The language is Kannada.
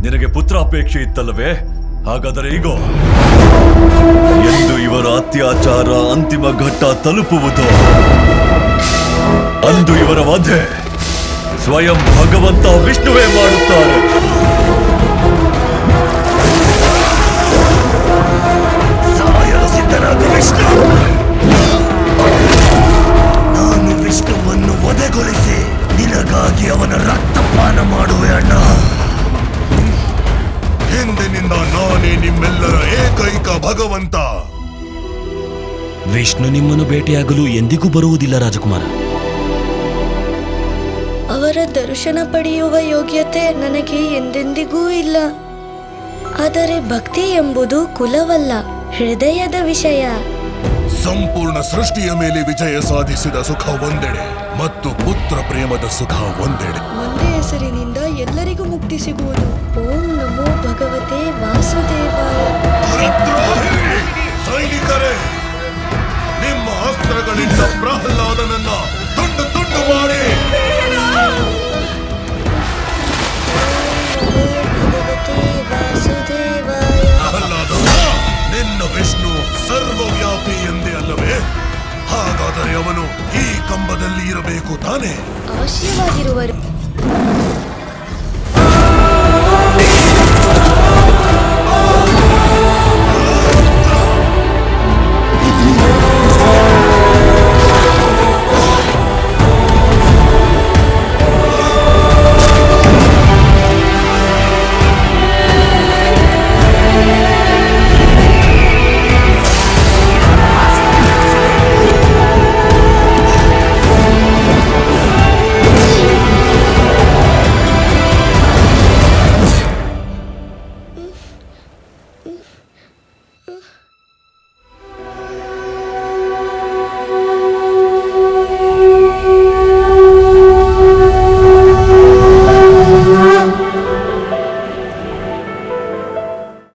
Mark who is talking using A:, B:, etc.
A: ನಿನಗೆ ಪುತ್ರಾಪೇಕ್ಷೆ ಇತ್ತಲ್ಲವೇ? ಹಾಗಾದರೆ ಈಗೋ ಎಂದು ಇವರ ಅತ್ಯಾಚಾರ ಅಂತಿಮ ಘಟ್ಟ ತಲುಪುವುದು, ಅಂದು ಇವರ ವಧೆ ಸ್ವಯಂ ಭಗವಂತ ವಿಷ್ಣುವೇ ಮಾಡುತ್ತಾರೆ.
B: ಸಾಯಲು ಸಿದ್ಧರಾದ ವಿಷ್ಣು, ನಾನು ವಿಷ್ಣುವನ್ನು ವಧೆಗೊಳಿಸಿ ನಿನಗಾಗಿ ಅವನ ರಕ್ತಪಾನ ಮಾಡುವೆ ಅಣ್ಣ.
C: ಹಿಂದಿನಿಂದ ನಾನೇ ನಿಮ್ಮೆಲ್ಲರ ಏಕೈಕ ಭಗವಂತ.
D: ವಿಷ್ಣು ನಿಮ್ಮನ್ನು ಭೇಟಿಯಾಗಲು ಎಂದಿಗೂ ಬರುವುದಿಲ್ಲ ರಾಜಕುಮಾರ.
E: ಅವರ ದರ್ಶನ ಪಡೆಯುವ ಯೋಗ್ಯತೆ ನನಗೆ ಎಂದೆಂದಿಗೂ ಇಲ್ಲ. ಆದರೆ ಭಕ್ತಿ ಎಂಬುದು ಕುಲವಲ್ಲ, ಹೃದಯದ ವಿಷಯ.
C: ಸಂಪೂರ್ಣ ಸೃಷ್ಟಿಯ ಮೇಲೆ ವಿಜಯ ಸಾಧಿಸಿದ ಸುಖ ಒಂದೆಡೆ ಮತ್ತು ಪುತ್ರ ಪ್ರೇಮದ ಸುಖ ಒಂದೆಡೆ.
E: ಒಂದೇ ಹೆಸರಿನಿಂದ ಎಲ್ಲರಿಗೂ ಮುಕ್ತಿ ಸಿಗುವುದು. ಓಂ ನಮೋ ಭಗವತೆ ವಾಸುದೇವಾಯ.
C: ಸೈನಿಕರೇ, ನಿಮ್ಮ ಅಸ್ತ್ರಗಳಿಂದ ಪ್ರಹ್ಲಾದನನ್ನ ತುಂಡು ತುಂಡು ಮಾಡಿ.
E: ಭಗವತೆ ವಾಸುದೇವಾಯ.
C: ಪ್ರಹ್ಲಾದ, ನಿನ್ನ ವಿಷ್ಣು ಸರ್ವವ್ಯಾಪಿ ಎಂದೇ ಅಲ್ಲವೇ? ಹಾಗಾದರೆ ಅವನು ಈ ಕಂಬದಲ್ಲಿ ಇರಬೇಕು ತಾನೇ?
E: ಅವಶ್ಯವಾಗಿರುವರು.